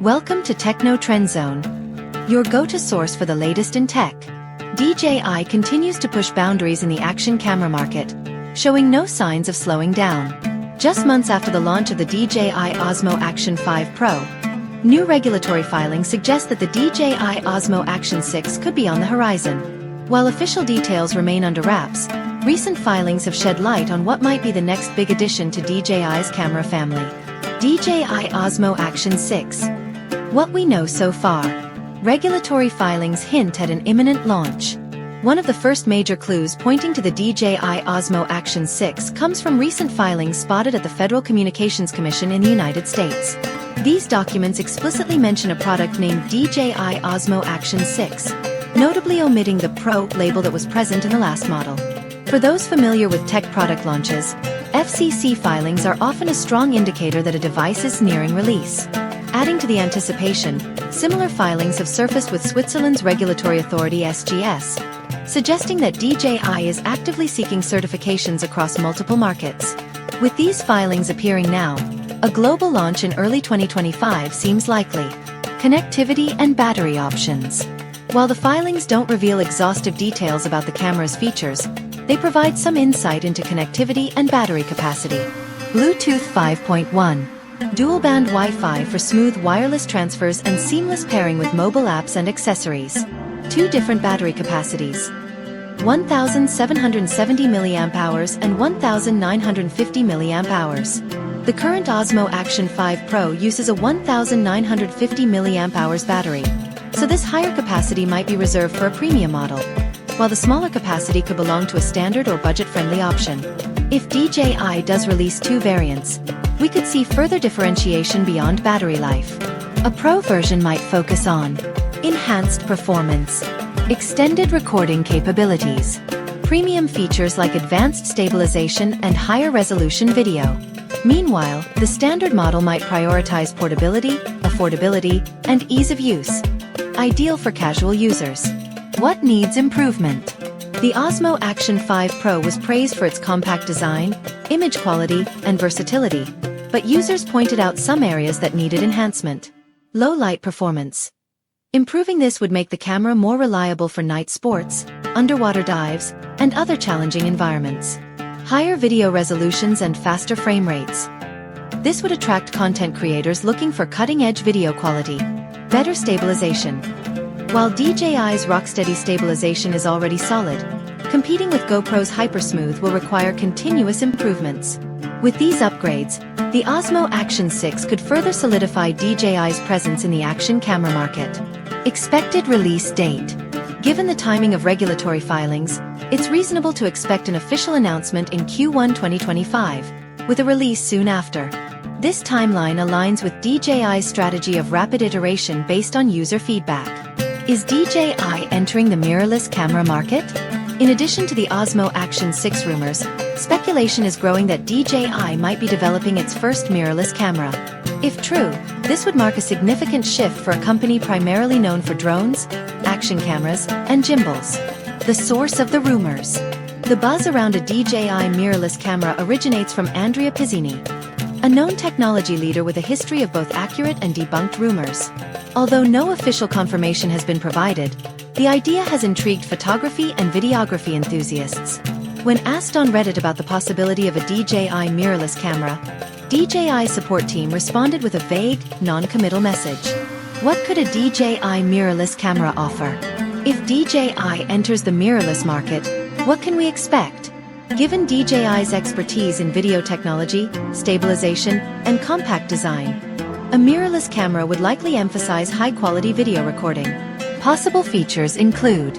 Welcome to Techno Trend Zone, your go-to source for the latest in tech. DJI continues to push boundaries in the action camera market, showing no signs of slowing down. Just months after the launch of the DJI Osmo Action 5 Pro, new regulatory filings suggest that the DJI Osmo Action 6 could be on the horizon. While official details remain under wraps, recent filings have shed light on what might be the next big addition to DJI's camera family. DJI Osmo Action 6. What we know so far. Regulatory filings hint at an imminent launch. One of the first major clues pointing to the DJI Osmo Action 6 comes from recent filings spotted at the Federal Communications Commission in the United States. These documents explicitly mention a product named DJI Osmo Action 6, notably omitting the Pro label that was present in the last model. For those familiar with tech product launches, FCC filings are often a strong indicator that a device is nearing release. Adding to the anticipation, similar filings have surfaced with Switzerland's regulatory authority SGS, suggesting that DJI is actively seeking certifications across multiple markets. With these filings appearing now, a global launch in early 2025 seems likely. Connectivity and battery options. While the filings don't reveal exhaustive details about the camera's features, they provide some insight into connectivity and battery capacity. Bluetooth 5.1. Dual-band Wi-Fi for smooth wireless transfers and seamless pairing with mobile apps and accessories. Two different battery capacities. 1,770 mAh and 1,950 mAh. The current Osmo Action 5 Pro uses a 1,950 mAh battery, so this higher capacity might be reserved for a premium model, while the smaller capacity could belong to a standard or budget-friendly option. If DJI does release two variants, we could see further differentiation beyond battery life. A Pro version might focus on enhanced performance, extended recording capabilities, premium features like advanced stabilization and higher resolution video. Meanwhile, the standard model might prioritize portability, affordability, and ease of use. Ideal for casual users. What needs improvement? The Osmo Action 5 Pro was praised for its compact design, image quality, and versatility, but users pointed out some areas that needed enhancement. Low light performance. Improving this would make the camera more reliable for night sports, underwater dives, and other challenging environments. Higher video resolutions and faster frame rates. This would attract content creators looking for cutting-edge video quality. Better stabilization. While DJI's rocksteady stabilization is already solid, competing with GoPro's Hypersmooth will require continuous improvements. With these upgrades, the Osmo Action 6 could further solidify DJI's presence in the action camera market. Expected release date. Given the timing of regulatory filings, it's reasonable to expect an official announcement in Q1 2025, with a release soon after. This timeline aligns with DJI's strategy of rapid iteration based on user feedback. Is DJI entering the mirrorless camera market? In addition to the Osmo Action 6 rumors, speculation is growing that DJI might be developing its first mirrorless camera. If true, this would mark a significant shift for a company primarily known for drones, action cameras, and gimbals. The source of the rumors. The buzz around a DJI mirrorless camera originates from Andrea Pizzini, a known technology leader with a history of both accurate and debunked rumors. Although no official confirmation has been provided, the idea has intrigued photography and videography enthusiasts. When asked on Reddit about the possibility of a DJI mirrorless camera, DJI support team responded with a vague, non-committal message. What could a DJI mirrorless camera offer? If DJI enters the mirrorless market, what can we expect? Given DJI's expertise in video technology, stabilization, and compact design, a mirrorless camera would likely emphasize high-quality video recording. Possible features include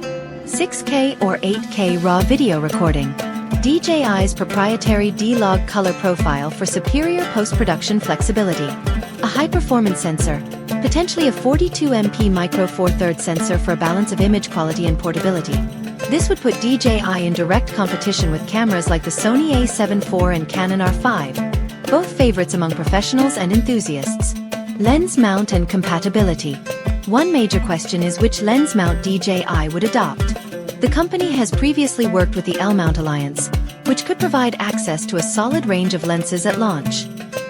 6K or 8K RAW video recording, DJI's proprietary D-Log color profile for superior post-production flexibility, a high-performance sensor, potentially a 42MP micro four thirds sensor for a balance of image quality and portability. This would put DJI in direct competition with cameras like the Sony a7 IV and Canon R5, both favorites among professionals and enthusiasts. Lens mount and compatibility. One major question is which lens mount DJI would adopt. The company has previously worked with the L-Mount Alliance, which could provide access to a solid range of lenses at launch.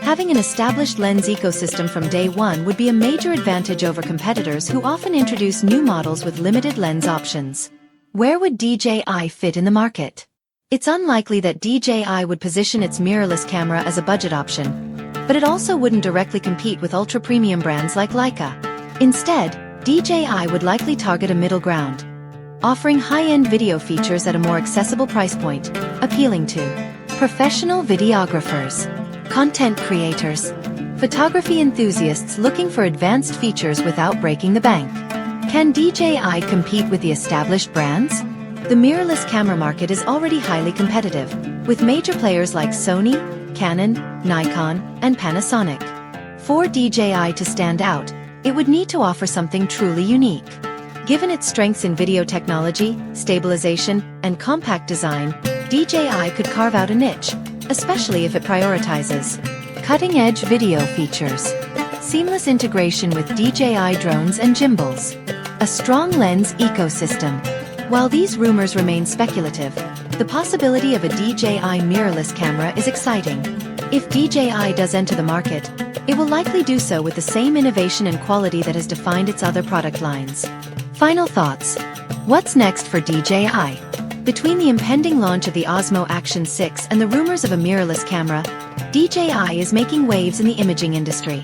Having an established lens ecosystem from day one would be a major advantage over competitors who often introduce new models with limited lens options. Where would DJI fit in the market? It's unlikely that DJI would position its mirrorless camera as a budget option, but it also wouldn't directly compete with ultra-premium brands like Leica. Instead, DJI would likely target a middle ground, offering high-end video features at a more accessible price point, appealing to professional videographers, content creators, photography enthusiasts looking for advanced features without breaking the bank. Can DJI compete with the established brands? The mirrorless camera market is already highly competitive, with major players like Sony, Canon, Nikon, and Panasonic. For DJI to stand out, it would need to offer something truly unique. Given its strengths in video technology, stabilization, and compact design, DJI could carve out a niche, especially if it prioritizes cutting-edge video features, seamless integration with DJI drones and gimbals, a strong lens ecosystem. While these rumors remain speculative, the possibility of a DJI mirrorless camera is exciting. If DJI does enter the market, it will likely do so with the same innovation and quality that has defined its other product lines. Final thoughts. What's next for DJI? Between the impending launch of the Osmo Action 6 and the rumors of a mirrorless camera, DJI is making waves in the imaging industry.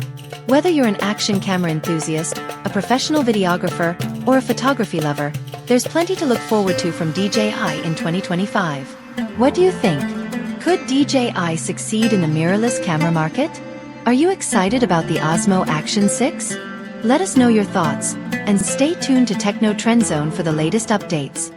Whether you're an action camera enthusiast, a professional videographer, or a photography lover, there's plenty to look forward to from DJI in 2025. What do you think? Could DJI succeed in the mirrorless camera market? Are you excited about the Osmo Action 6? Let us know your thoughts, and stay tuned to Techno Trend Zone for the latest updates.